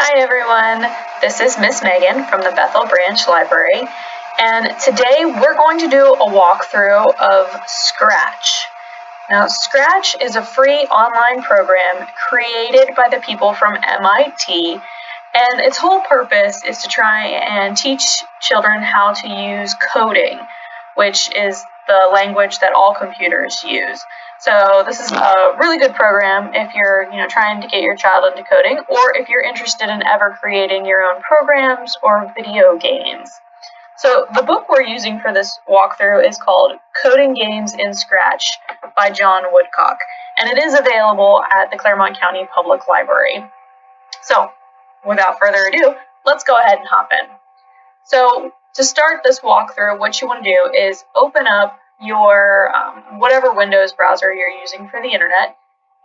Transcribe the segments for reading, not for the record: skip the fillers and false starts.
Hi everyone, this is Miss Megan from the Bethel Branch Library, and today we're going to do a walkthrough of Scratch. Now, Scratch is a free online program created by the people from MIT, and its whole purpose is to try and teach children how to use coding, which is the language that all computers use. So this is a really good program if you're trying to get your child into coding, or if you're interested in ever creating your own programs or video games. So the book we're using for this walkthrough is called Coding Games in Scratch by John Woodcock, and it is available at the Clermont County Public Library. So without further ado, let's go ahead and hop in. So to start this walkthrough, what you want to do is open up your whatever Windows browser you're using for the internet,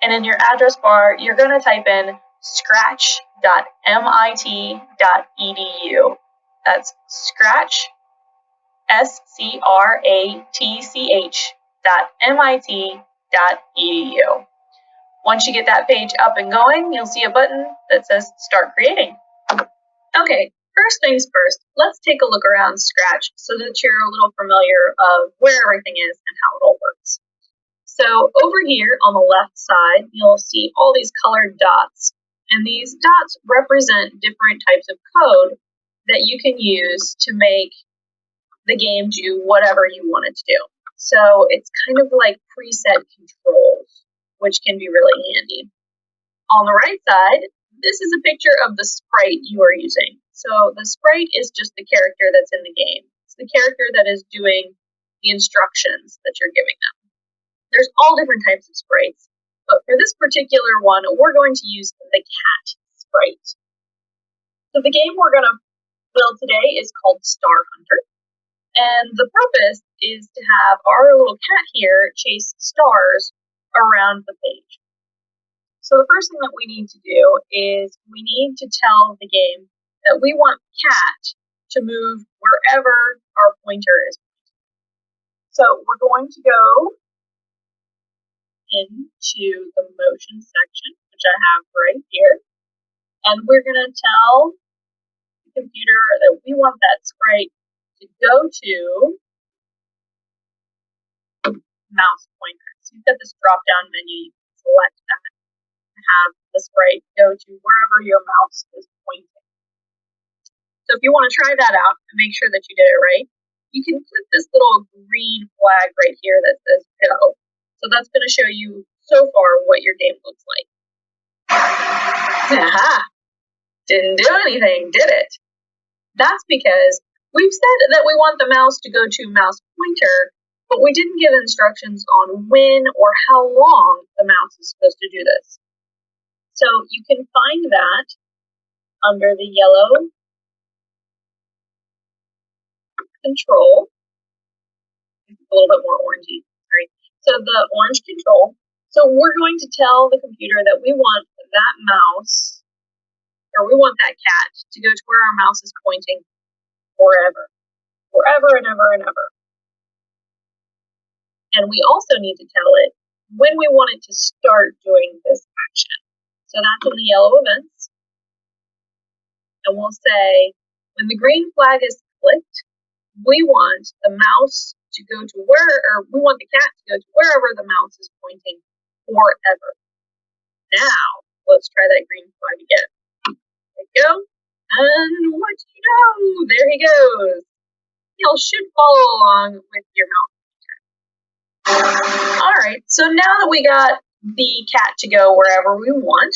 and in your address bar, you're going to type in scratch.mit.edu. That's scratch, scratch.mit.edu. Once you get that page up and going, you'll see a button that says Start Creating. Okay, first things first, let's take a look around Scratch so that you're a little familiar of where everything is and how it all works. So over here on the left side, you'll see all these colored dots, and these dots represent different types of code that you can use to make the game do whatever you want it to do. So it's kind of like preset controls, which can be really handy. On the right side, this is a picture of the sprite you are using. So the sprite is just the character that's in the game. It's the character that is doing the instructions that you're giving them. There's all different types of sprites, but for this particular one, we're going to use the cat sprite. So the game we're going to build today is called Star Hunter, and the purpose is to have our little cat here chase stars around the page. So the first thing that we need to do is we need to tell the game that we want cat to move wherever our pointer is pointing. So we're going to go into the motion section, which I have right here, and we're going to tell the computer that we want that sprite to go to mouse pointer. So you've got this drop-down menu, you can select that and have the sprite go to wherever your mouse is pointing. So if you want to try that out and make sure that you did it right, you can click this little green flag right here that says go. So that's going to show you so far what your game looks like. Aha! Didn't do anything, did it? That's because we've said that we want the mouse to go to mouse pointer, but we didn't give instructions on when or how long the mouse is supposed to do this. So you can find that under the yellow control. It's a little bit more orangey. Right? So the orange control. So we're going to tell the computer that we want that mouse, or we want that cat to go to where our mouse is pointing forever and ever and ever. And we also need to tell it when we want it to start doing this action. So that's in the yellow events. And we'll say, when the green flag is clicked, we want the mouse to go to we want the cat to go to wherever the mouse is pointing forever. Now, let's try that green flag again. There you go. And what do you know? There he goes. You should follow along with your mouse pointer. All right, so now that we got the cat to go wherever we want,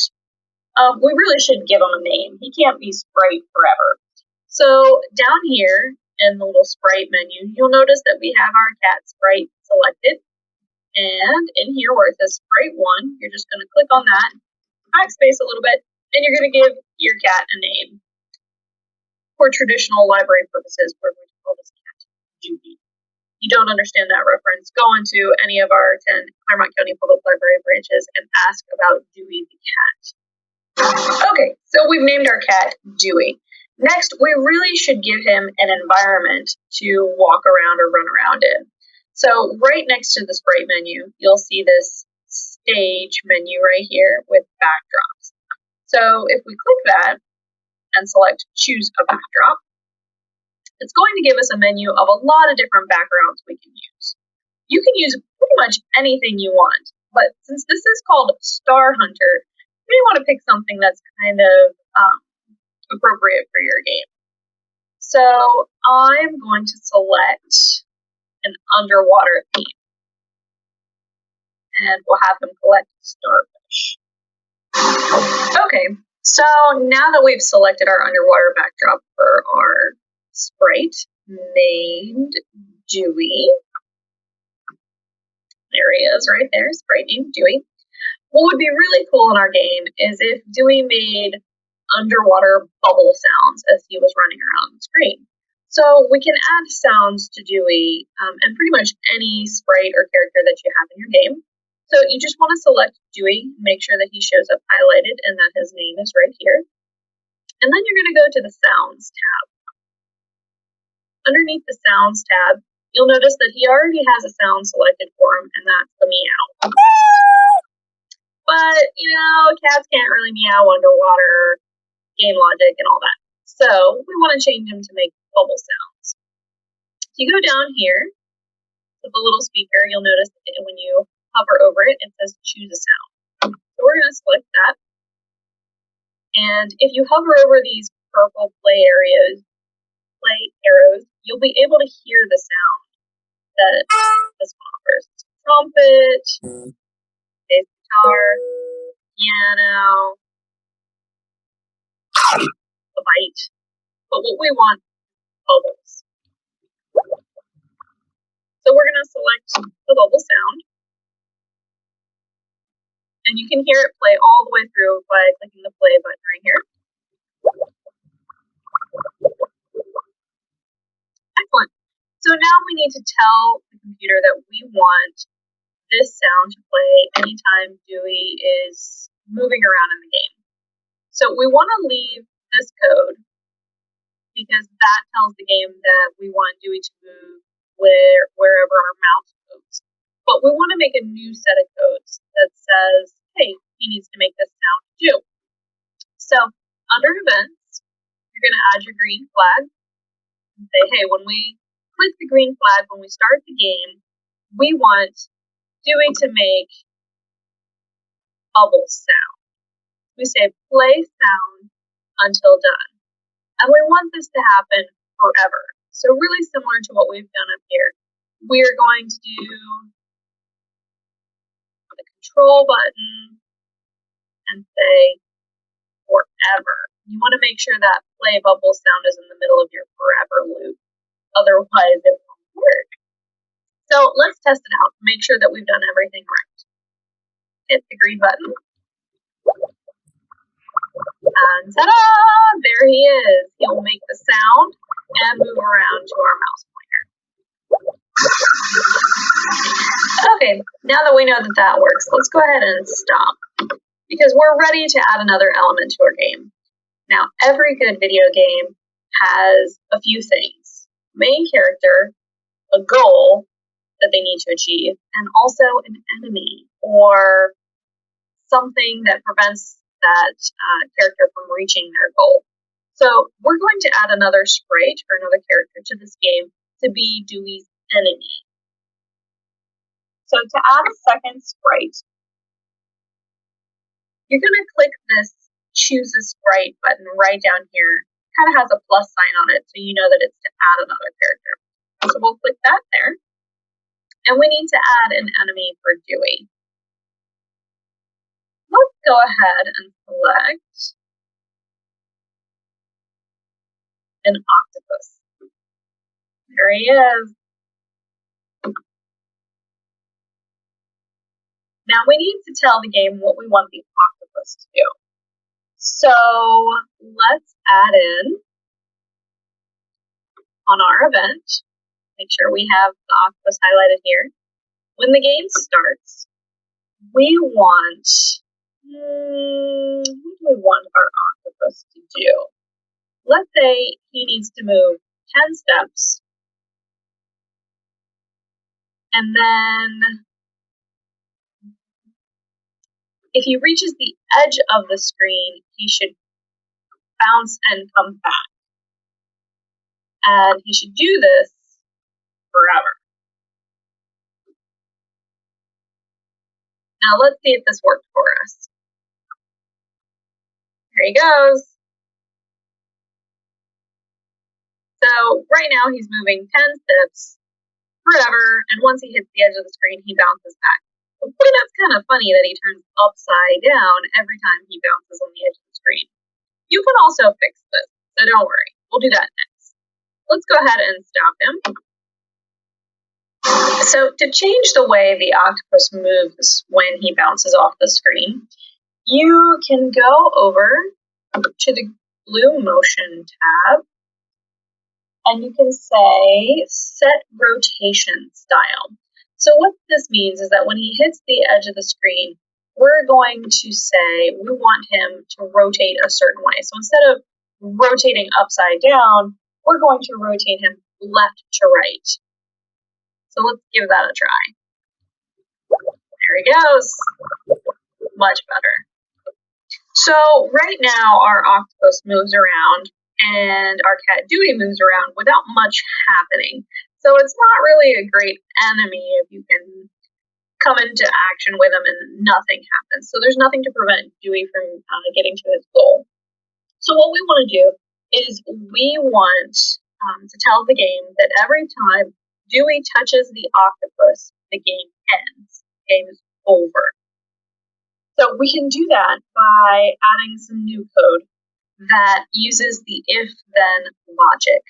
we really should give him a name. He can't be Sprite forever. So down here in the little Sprite menu, you'll notice that we have our cat Sprite selected. And in here where it says Sprite 1, you're just going to click on that, backspace a little bit, and you're going to give your cat a name. For traditional library purposes, we're going to call this cat Dewey. If you don't understand that reference, go into any of our 10 Clermont County Public Library branches and ask about Dewey the cat. Okay, so we've named our cat Dewey. Next, we really should give him an environment to walk around or run around in. So right next to the Sprite menu, you'll see this stage menu right here with backdrops. So if we click that, and select Choose a Backdrop, it's going to give us a menu of a lot of different backgrounds we can use. You can use pretty much anything you want, but since this is called Star Hunter, you may want to pick something that's kind of appropriate for your game. So I'm going to select an underwater theme, and we'll have them collect starfish. Okay, so now that we've selected our underwater backdrop for our sprite named Dewey, there he is right there, sprite named Dewey. What would be really cool in our game is if Dewey made underwater bubble sounds as he was running around the screen. So we can add sounds to Dewey and pretty much any sprite or character that you have in your game. So you just want to select Dewey, make sure that he shows up highlighted and that his name is right here. And then you're going to go to the Sounds tab. Underneath the Sounds tab, you'll notice that he already has a sound selected for him, and that's the meow. But, cats can't really meow underwater, game logic, and all that. So we want to change him to make bubble sounds. If you go down here to the little speaker, you'll notice that when you hover over it, it says Choose a Sound. So we're going to select that. And if you hover over these purple play arrows, you'll be able to hear the sound that this one offers. Trumpet, bass guitar, piano, a bite. But what we want is bubbles. So we're going to select the bubble sound. And you can hear it play all the way through by clicking the play button right here. Excellent. So now we need to tell the computer that we want this sound to play anytime Dewey is moving around in the game. So we want to leave this code because that tells the game that we want Dewey to move wherever our mouse moves. But we want to make a new set of codes that says, hey, he needs to make this sound too. So under events, you're going to add your green flag and say, hey, when we click the green flag, when we start the game, we want Dewey to make bubble sound. We say play sound until done. And we want this to happen forever. So really similar to what we've done up here. We're going to do the control button and say forever. You want to make sure that play bubble sound is in the middle of your forever loop. Otherwise, it won't work. So let's test it out. Make sure that we've done everything right. Hit the green button. And ta-da! There he is. He'll make the sound and move around to our mouse pointer. Okay, now that we know that that works, let's go ahead and stop because we're ready to add another element to our game. Now, every good video game has a few things. Main character, a goal that they need to achieve, and also an enemy or something that prevents that character from reaching their goal. So we're going to add another sprite or another character to this game to be Dewey's enemy. So to add a second sprite, you're going to click this Choose a Sprite button right down here. It kind of has a plus sign on it, so you know that it's to add another character. So we'll click that there. And we need to add an enemy for Dewey. Let's go ahead and select an octopus. There he is. Now we need to tell the game what we want the octopus to do. So let's add in on our event, make sure we have the octopus highlighted here. When the game starts, we want, what do we want our octopus to do? Let's say he needs to move 10 steps. And then if he reaches the edge of the screen, he should bounce and come back. And he should do this forever. Now let's see if this worked for us. Here he goes. So right now he's moving 10 steps forever, and once he hits the edge of the screen, he bounces back. But boy, that's kind of funny that he turns upside down every time he bounces on the edge of the screen. You can also fix this, so don't worry. We'll do that next. Let's go ahead and stop him. So to change the way the octopus moves when he bounces off the screen, you can go over to the blue motion tab and you can say set rotation style. So what this means is that when he hits the edge of the screen, we're going to say we want him to rotate a certain way. So instead of rotating upside down, we're going to rotate him left to right. So let's give that a try. There he goes. Much better. So right now our octopus moves around and our cat Dewey moves around without much happening. So it's not really a great enemy if you can come into action with him and nothing happens. So there's nothing to prevent Dewey from getting to his goal. So what we want to do is we want to tell the game that every time Dewey touches the octopus, the game ends. The game is over. So we can do that by adding some new code that uses the if-then logic.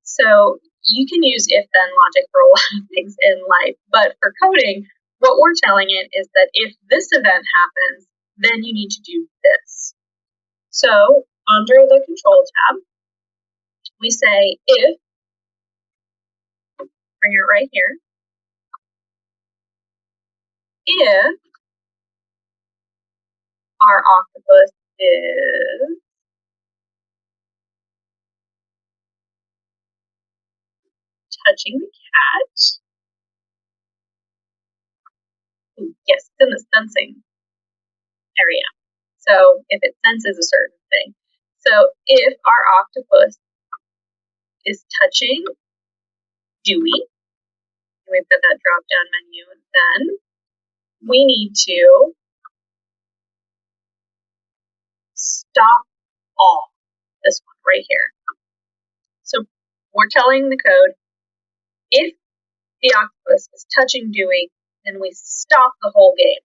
So you can use if-then logic for a lot of things in life, but for coding, what we're telling it is that if this event happens, then you need to do this. So under the control tab, we say if, bring it right here, if our octopus is touching the cat. Ooh, yes, it's in the sensing area. So if it senses a certain thing. So if our octopus is touching Dewey, we've got that drop down menu, and then we need to stop all, this one right here. So we're telling the code, if the octopus is touching Dewey, then we stop the whole game.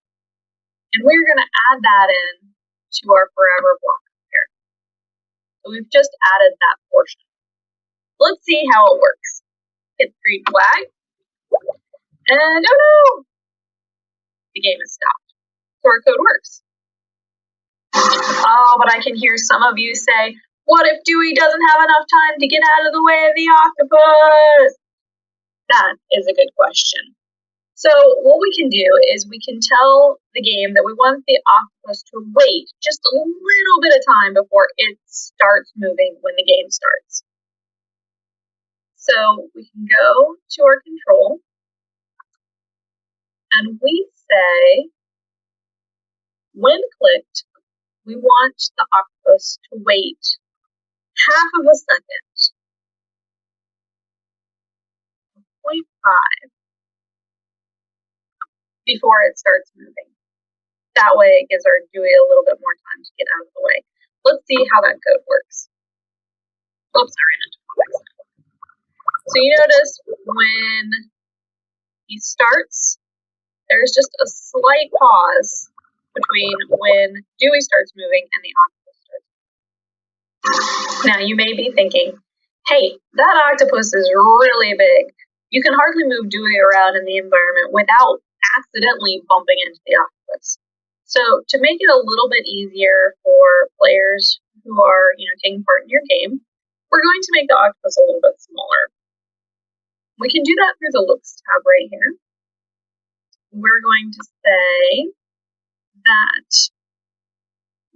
And we're going to add that in to our forever block here. So we've just added that portion. Let's see how it works. Hit the green flag. And oh no! The game is stopped. So our code works. Oh, but I can hear some of you say, what if Dewey doesn't have enough time to get out of the way of the octopus? That is a good question. So what we can do is we can tell the game that we want the octopus to wait just a little bit of time before it starts moving when the game starts. So we can go to our control and we say, when clicked, we want the octopus to wait half of a second, 0.5, before it starts moving. That way it gives our Dewey a little bit more time to get out of the way. Let's see how that code works. Oops, I ran into context. So you notice when he starts, there's just a slight pause between when Dewey starts moving and the octopus starts moving. Now you may be thinking, hey, that octopus is really big. You can hardly move Dewey around in the environment without accidentally bumping into the octopus. So to make it a little bit easier for players who are, taking part in your game, we're going to make the octopus a little bit smaller. We can do that through the looks tab right here. We're going to say that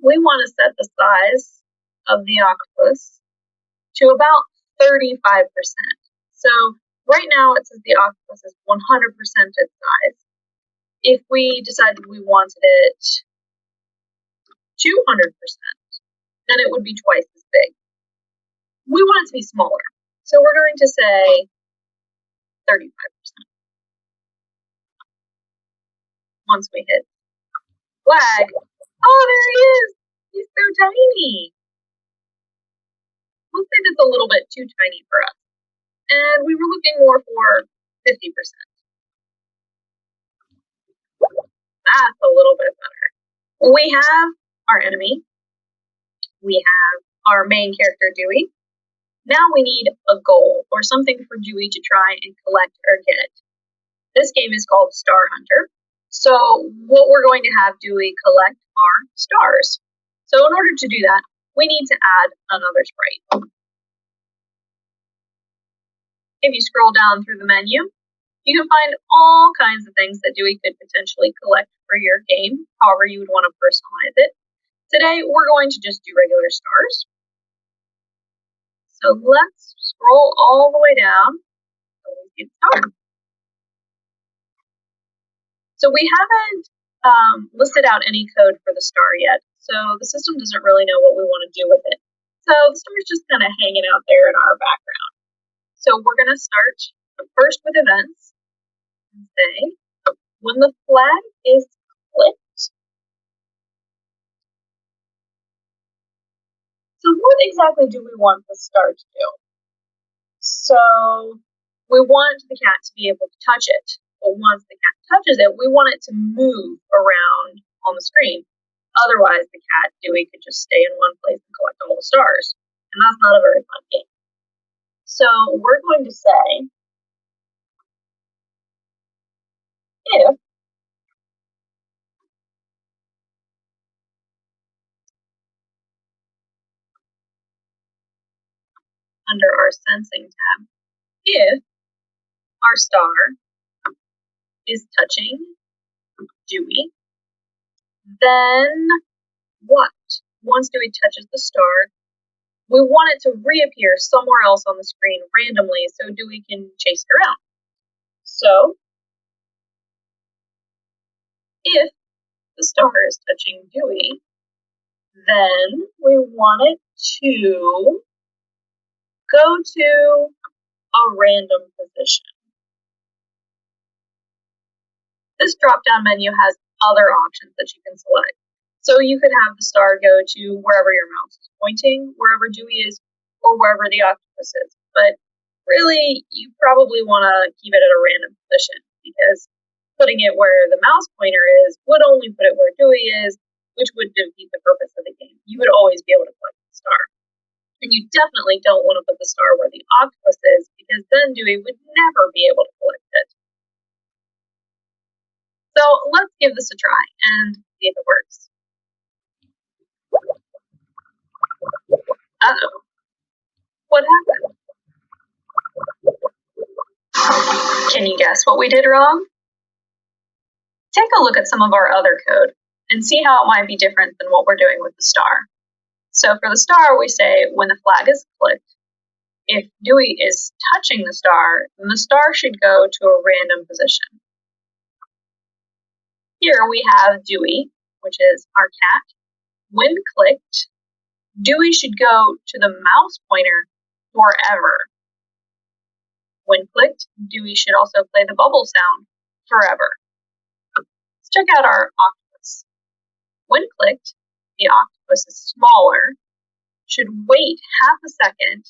we want to set the size of the octopus to about 35%. So right now it says the octopus is 100% its size. If we decided we wanted it 200%, then it would be twice as big. We want it to be smaller, so we're going to say 35%. Once we hit flag, oh, there he is! He's so tiny. Let's say that's a little bit too tiny for us, and we were looking more for 50%. That's a little bit better. We have our enemy. We have our main character, Dewey. Now we need a goal, or something for Dewey to try and collect or get. This game is called Star Hunter. So what we're going to have Dewey collect are stars. So in order to do that, we need to add another sprite. If you scroll down through the menu, you can find all kinds of things that Dewey could potentially collect for your game, however you would want to personalize it. Today, we're going to just do regular stars. So let's scroll all the way down so we get started. So we haven't listed out any code for the star yet, so the system doesn't really know what we want to do with it. So the star's just kind of hanging out there in our background. So we're going to start first with events and say, when the flag is clicked. So what exactly do we want the star to do? So we want the cat to be able to touch it. But once the cat touches it, we want it to move around on the screen. Otherwise, the cat, Dewey, could just stay in one place and collect all the stars. And that's not a very fun game. So we're going to say, if under our sensing tab, if our star is touching Dewey, then what? Once Dewey touches the star, we want it to reappear somewhere else on the screen randomly so Dewey can chase it around. So, if the star is touching Dewey, then we want it to go to a random position. This drop-down menu has other options that you can select. So you could have the star go to wherever your mouse is pointing, wherever Dewey is, or wherever the octopus is. But really, you probably want to keep it at a random position, because putting it where the mouse pointer is would only put it where Dewey is, which would defeat the purpose of the game. You would always be able to collect the star. And you definitely don't want to put the star where the octopus is, because then Dewey would never be able to collect it. So let's give this a try and see if it works. Uh-oh. What happened? Can you guess what we did wrong? Take a look at some of our other code and see how it might be different than what we're doing with the star. So for the star, we say when the flag is clicked, if Dewey is touching the star, then the star should go to a random position. Here we have Dewey, which is our cat. When clicked, Dewey should go to the mouse pointer forever. When clicked, Dewey should also play the bubble sound forever. Let's check out our octopus. When clicked, the octopus is smaller, should wait half a second,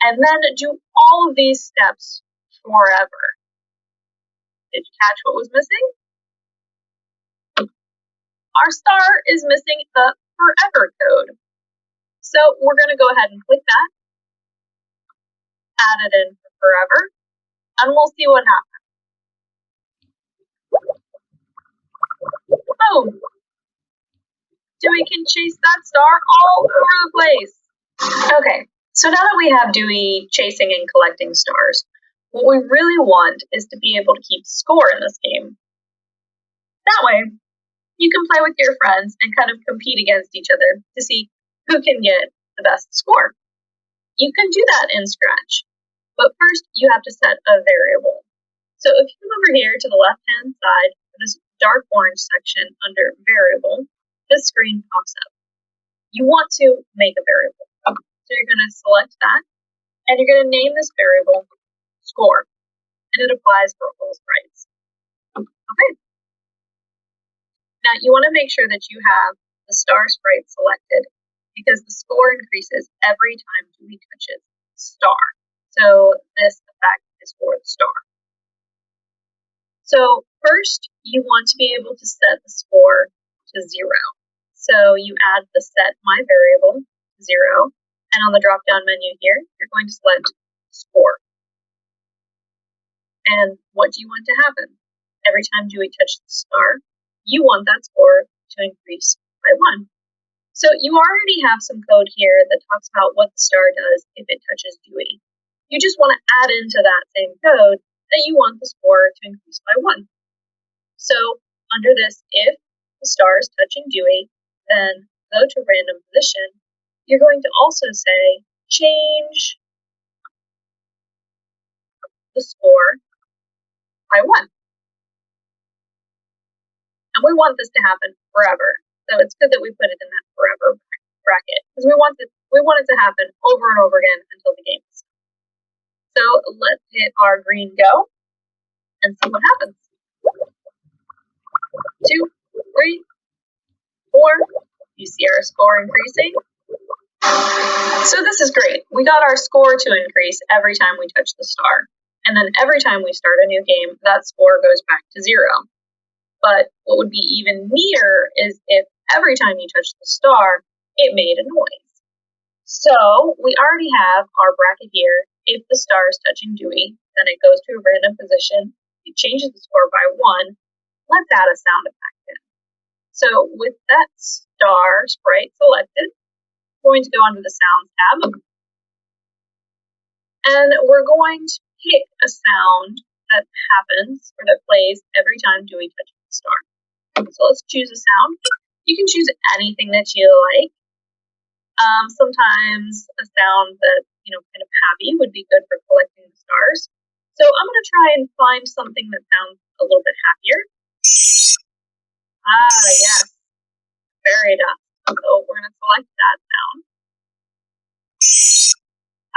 and then do all of these steps forever. Did you catch what was missing? Our star is missing the forever code. So we're going to go ahead and click that, add it in for forever, and we'll see what happens. Boom! Dewey can chase that star all over the place. Okay, so now that we have Dewey chasing and collecting stars, what we really want is to be able to keep score in this game. That way, you can play with your friends and kind of compete against each other to see who can get the best score. You can do that in Scratch, but first you have to set a variable. So if you come over here to the left-hand side of this dark orange section under variable, this screen pops up. you want to make a variable. So you're going to select that, and you're going to name this variable score, and it applies for all sprites. Okay. Now you want to make sure that you have the star sprite selected because the score increases every time Dewey touches star. So this effect is for the star. So first, you want to be able to set the score to 0. So you add the set my variable to 0, and on the drop-down menu here, you're going to select score. And what do you want to happen? Every time Dewey touches the star, you want that score to increase by 1. So you already have some code here that talks about what the star does if it touches Dewey. You just want to add into that same code that you want the score to increase by 1. So under this, if the star is touching Dewey, then go to random position. You're going to also say change the score by 1. And we want this to happen forever. So it's good that we put it in that forever bracket because we want it to happen over and over again until the game is done. So let's hit our green go and see what happens. 2, 3, 4. You see our score increasing. So this is great. We got our score to increase every time we touch the star. And then every time we start a new game, that score goes back to 0. But what would be even neater is if every time you touch the star, it made a noise. So we already have our bracket here. If the star is touching Dewey, then it goes to a random position. It changes the score by 1. Let's add a sound effect in. So with that star sprite selected, we're going to go under the Sounds tab. And we're going to pick a sound that happens or that plays every time Dewey touches the star. So let's choose a sound. You can choose anything that you like. Sometimes a sound that, kind of happy would be good for collecting the stars. So I'm going to try and find something that sounds a little bit happier. Ah, yes. Fairy dust. So we're going to select that sound.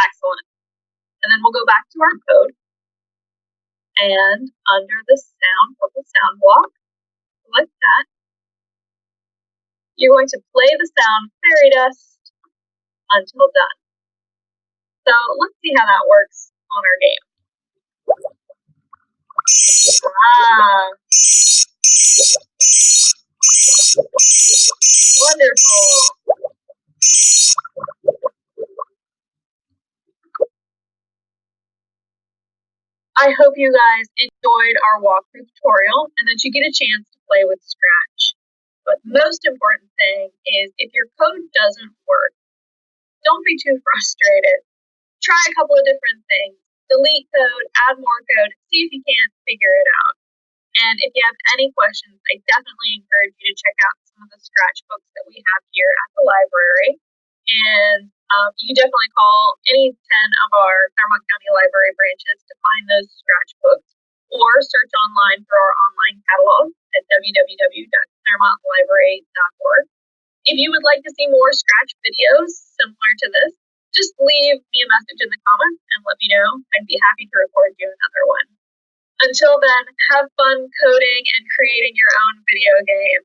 Excellent. And then we'll go back to our code. And under the purple sound block, select that. You're going to play the sound fairy dust until done. So let's see how that works on our game. Ah. Wonderful. I hope you guys enjoyed our walkthrough tutorial and that you get a chance to play with Scratch. But most important thing is if your code doesn't work, don't be too frustrated. Try a couple of different things. Delete code, add more code, see if you can't figure it out. And if you have any questions, I definitely encourage you to check out some of the Scratch books that we have here at the library. And you can definitely call any 10 of our Clermont County Library branches to find those Scratch books, or search online for our online catalog at www.clermontlibrary.org. If you would like to see more Scratch videos similar to this, just leave me a message in the comments and let me know. I'd be happy to record you another one. Until then, have fun coding and creating your own video game.